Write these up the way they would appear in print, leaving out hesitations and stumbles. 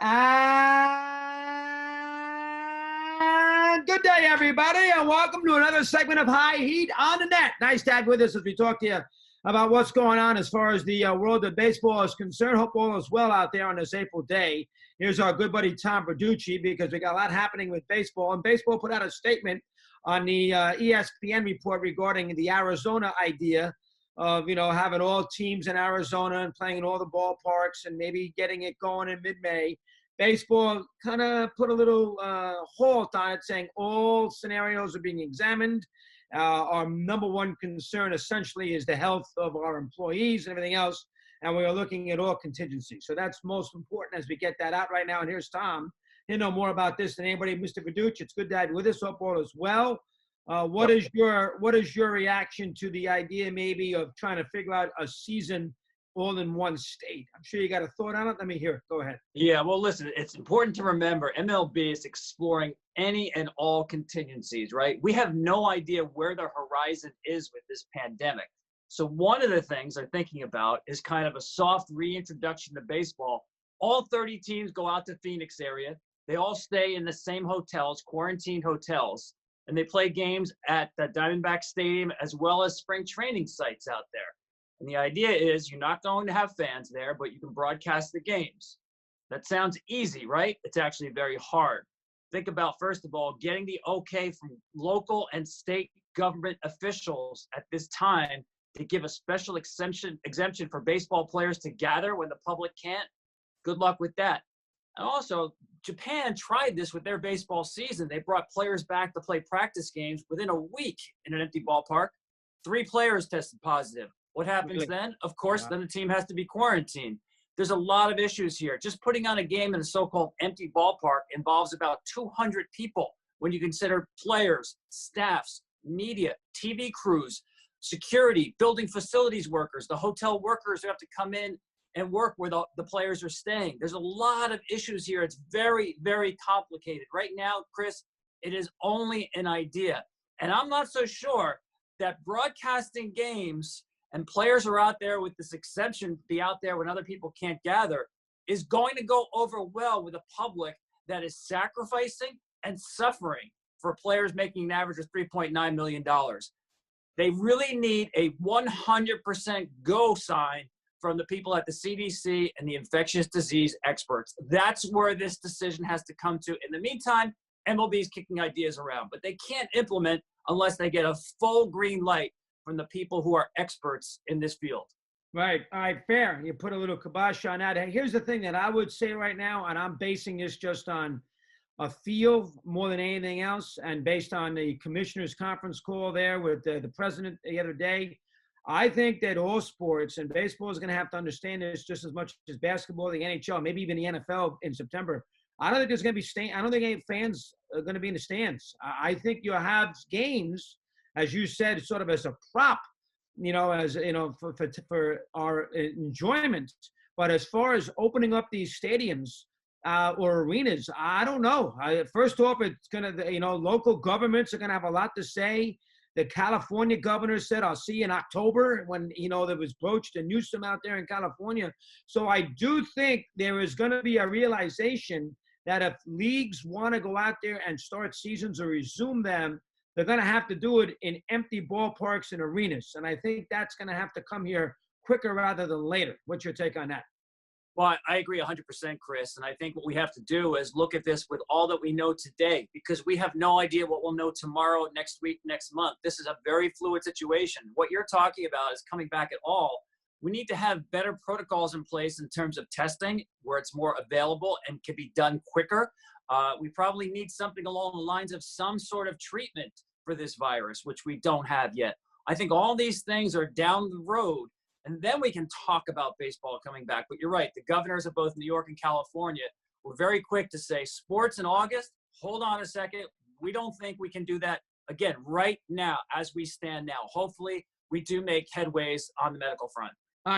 And good day, everybody, and welcome to another segment of High Heat on the Net. Nice to have you with us as we talk to you about what's going on as far as the world of baseball is concerned. Hope all is well out there on this April day. Here's our good buddy Tom Verducci, because we got a lot happening with baseball. And baseball put out a statement on the ESPN report regarding the Arizona idea of, having all teams in Arizona and playing in all the ballparks and maybe getting it going in mid-May. Baseball kind of put a little halt on it, saying all scenarios are being examined. Our number one concern essentially is the health of our employees and everything else, and we are looking at all contingencies. So that's most important as we get that out right now. And here's Tom. He'll know more about this than anybody. Mr. Verducci, it's good to have you with us. Hope all is well. What is your reaction to the idea maybe of trying to figure out a season all in one state? I'm sure you got a thought on it. Let me hear it. Go ahead. Yeah, well, listen, it's important to remember MLB is exploring any and all contingencies, right? We have no idea where the horizon is with this pandemic. So one of the things they're thinking about is kind of a soft reintroduction to baseball. All 30 teams go out to Phoenix area. They all stay in the same hotels, quarantined hotels, and they play games at the Diamondback Stadium as well as spring training sites out there. And the idea is you're not going to have fans there, but you can broadcast the games. That sounds easy, right? It's actually very hard. Think about, first of all, getting the okay from local and state government officials at this time to give a special exemption for baseball players to gather when the public can't. Good luck with that. And also, Japan tried this with their baseball season. They brought players back to play practice games within a week in an empty ballpark. 3 players tested positive. What happens then? Of course, then the team has to be quarantined. There's a lot of issues here. Just putting on a game in a so-called empty ballpark involves about 200 people when you consider players, staffs, media, TV crews, security, building facilities workers, the hotel workers who have to come in and work where the players are staying. There's a lot of issues here. It's very, very complicated. Right now, Chris, it is only an idea. And I'm not so sure that broadcasting games and players are out there with this exception to be out there when other people can't gather is going to go over well with a public that is sacrificing and suffering for players making an average of $3.9 million. They really need a 100% go sign from the people at the CDC and the infectious disease experts. That's where this decision has to come to. In the meantime, MLB is kicking ideas around, but they can't implement unless they get a full green light from the people who are experts in this field. Right. All right. Fair. You put a little kibosh on that. Here's the thing that I would say right now, and I'm basing this just on a feel more than anything else, and based on the commissioner's conference call there with the president the other day. I think that all sports, and baseball is going to have to understand this just as much as basketball, the NHL, maybe even the NFL in September. I don't think there's going to be I don't think any fans are going to be in the stands. I think you have games, as you said, sort of as a prop, for our enjoyment. But as far as opening up these stadiums or arenas, I don't know. First off, it's going to, local governments are going to have a lot to say. The California governor said, I'll see you in October, when, there was broached and Newsom out there in California. So I do think there is going to be a realization that if leagues want to go out there and start seasons or resume them, they're going to have to do it in empty ballparks and arenas. And I think that's going to have to come here quicker rather than later. What's your take on that? Well, I agree 100%, Chris. And I think what we have to do is look at this with all that we know today, because we have no idea what we'll know tomorrow, next week, next month. This is a very fluid situation. What you're talking about is coming back at all. We need to have better protocols in place in terms of testing, where it's more available and can be done quicker. We probably need something along the lines of some sort of treatment for this virus, which we don't have yet. I think all these things are down the road, and then we can talk about baseball coming back. But you're right, the governors of both New York and California were very quick to say, sports in August, hold on a second. We don't think we can do that again right now as we stand now. Hopefully, we do make headways on the medical front.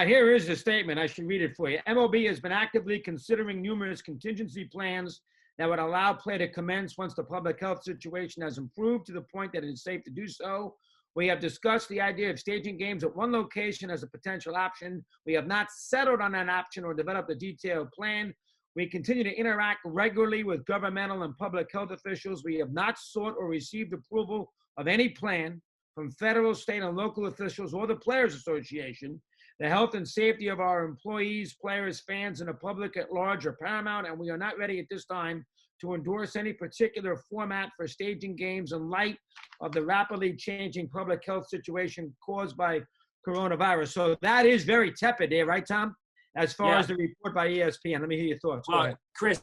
Here is the statement. I should read it for you. MLB has been actively considering numerous contingency plans that would allow play to commence once the public health situation has improved to the point that it is safe to do so. We have discussed the idea of staging games at one location as a potential option. We have not settled on an option or developed a detailed plan. We continue to interact regularly with governmental and public health officials. We have not sought or received approval of any plan from federal, state, and local officials or the Players Association. The health and safety of our employees, players, fans, and the public at large are paramount, and we are not ready at this time to endorse any particular format for staging games in light of the rapidly changing public health situation caused by coronavirus. So that is very tepid there, right, Tom? As far as the report by ESPN. Let me hear your thoughts. Well, Chris,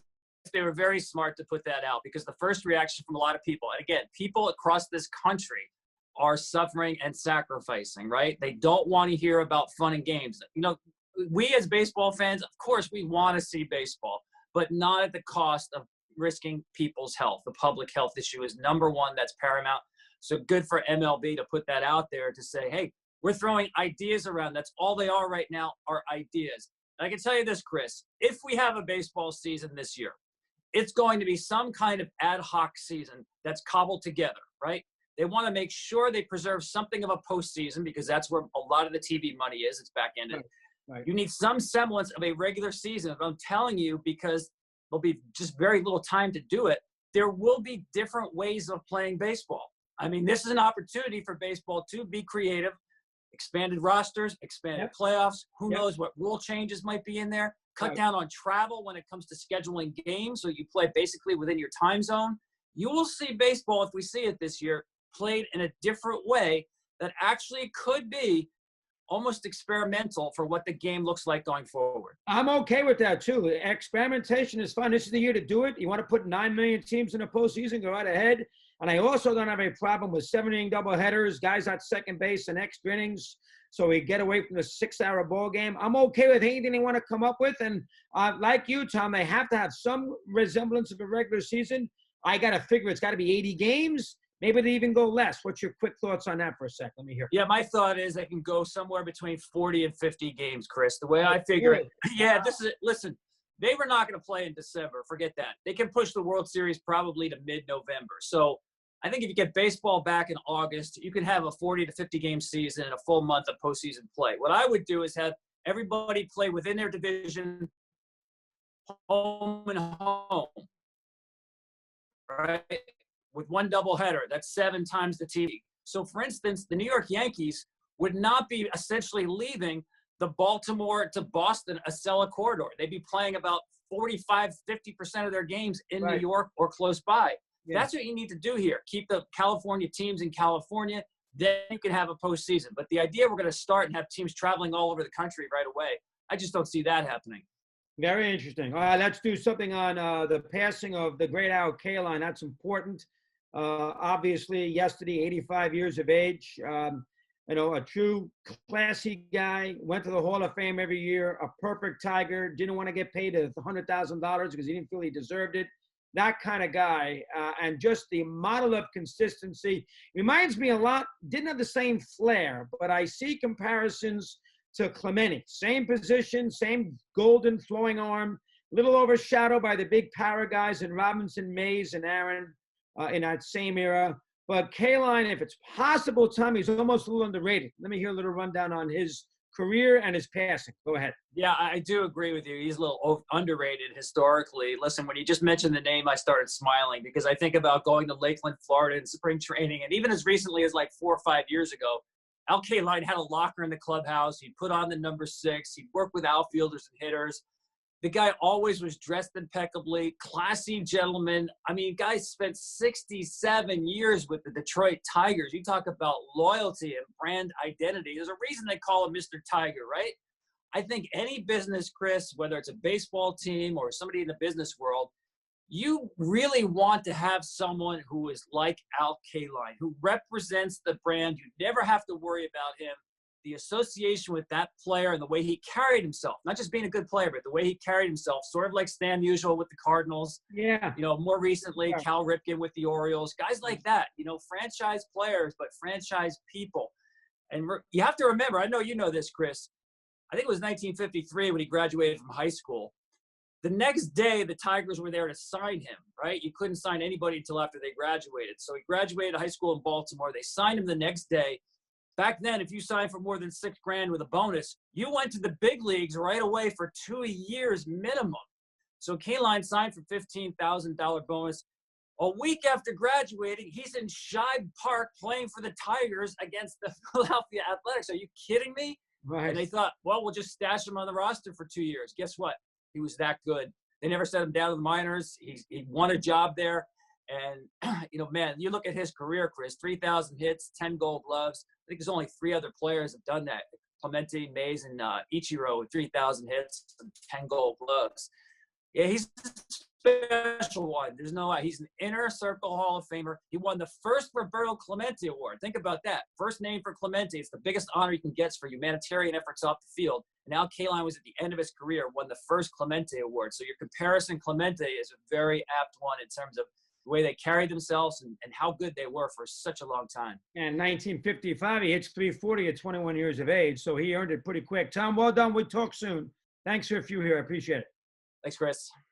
they were very smart to put that out, because the first reaction from a lot of people, and again, people across this country are suffering and sacrificing, right? They don't want to hear about fun and games. You know, we as baseball fans, of course, we want to see baseball, but not at the cost of risking people's health. The public health issue is number one. That's paramount. So good for MLB to put that out there to say, hey, we're throwing ideas around. That's all they are right now, are ideas. And I can tell you this, Chris, if we have a baseball season this year, it's going to be some kind of ad hoc season that's cobbled together, right? They want to make sure they preserve something of a postseason, because that's where a lot of the TV money is. It's back-ended. Right. You need some semblance of a regular season. I'm telling you, because there'll be just very little time to do it, there will be different ways of playing baseball. I mean, this is an opportunity for baseball to be creative. Expanded rosters, expanded playoffs. Who knows what rule changes might be in there. Cut down on travel when it comes to scheduling games, so you play basically within your time zone. You will see baseball, if we see it this year, played in a different way that actually could be almost experimental for what the game looks like going forward. I'm okay with that, too. Experimentation is fun. This is the year to do it. You want to put 9 million teams in the postseason, go right ahead. And I also don't have a problem with 7-inning doubleheaders, guys at second base and extra innings, so we get away from the 6-hour ball game. I'm okay with anything they want to come up with. And like you, Tom, they have to have some resemblance of a regular season. I got to figure it's got to be 80 games. Maybe they even go less. What's your quick thoughts on that for a sec? Let me hear. Yeah, my thought is they can go somewhere between 40 and 50 games, Chris. The way I figure it. Yeah, this is it. Listen, they were not going to play in December. Forget that. They can push the World Series probably to mid-November. So I think if you get baseball back in August, you can have a 40 to 50 game season and a full month of postseason play. What I would do is have everybody play within their division, home and home, right? With one doubleheader. That's 7 times the TV. So, for instance, the New York Yankees would not be essentially leaving the Baltimore to Boston Acela corridor. They'd be playing about 45, 50% of their games in New York or close by. Yeah. That's what you need to do here. Keep the California teams in California. Then you can have a postseason. But the idea we're going to start and have teams traveling all over the country right away, I just don't see that happening. Very interesting. All right, let's do something on the passing of the great Al Kaline. That's important. Obviously, yesterday, 85 years of age. You know, a true classy guy, went to the Hall of Fame every year, a perfect Tiger, didn't want to get paid $100,000 because he didn't feel he deserved it. That kind of guy, and just the model of consistency. Reminds me a lot, didn't have the same flair, but I see comparisons to Clemente. Same position, same golden flowing arm, little overshadowed by the big power guys in Robinson, Mays, and Aaron in that same era. But Kaline, if it's possible, Tom, he's almost a little underrated. Let me hear a little rundown on his career and his passing. Go ahead. Yeah, I do agree with you. He's a little underrated historically. Listen, when you just mentioned the name, I started smiling because I think about going to Lakeland, Florida in spring training. And even as recently as like 4 or 5 years ago, Al Kaline had a locker in the clubhouse. He'd put on the number 6. He'd work with outfielders and hitters. The guy always was dressed impeccably, classy gentleman. I mean, guy spent 67 years with the Detroit Tigers. You talk about loyalty and brand identity. There's a reason they call him Mr. Tiger, right? I think any business, Chris, whether it's a baseball team or somebody in the business world, you really want to have someone who is like Al Kaline, who represents the brand. You never have to worry about him. The association with that player and the way he carried himself, not just being a good player, but the way he carried himself, sort of like Stan Musial with the Cardinals. Yeah. You know, more recently, Cal Ripken with the Orioles, guys like that, you know, franchise players, but franchise people. And you have to remember, I know you know this, Chris, I think it was 1953 when he graduated from high school. The next day, the Tigers were there to sign him, right? You couldn't sign anybody until after they graduated. So he graduated high school in Baltimore. They signed him the next day. Back then, if you signed for more than $6,000 with a bonus, you went to the big leagues right away for 2 years minimum. So Kaline signed for $15,000 bonus. A week after graduating, he's in Shibe Park playing for the Tigers against the Philadelphia Athletics. Are you kidding me? Right. And they thought, well, we'll just stash him on the roster for 2 years. Guess what? He was that good. They never sent him down to the minors. He won a job there. And, man, you look at his career, Chris, 3,000 hits, 10 gold gloves. I think there's only 3 other players have done that. Clemente, Mays, and Ichiro with 3,000 hits and 10 gold gloves. Yeah, he's a special one. There's no lie. He's an inner circle Hall of Famer. He won the first Roberto Clemente Award. Think about that. First name for Clemente. It's the biggest honor you can get for humanitarian efforts off the field. And now Kaline was at the end of his career, won the first Clemente Award. So your comparison Clemente is a very apt one in terms of the way they carried themselves and how good they were for such a long time. And 1955, he hits 340 at 21 years of age, so he earned it pretty quick. Tom, well done. We'll talk soon. Thanks for a few here. I appreciate it. Thanks, Chris.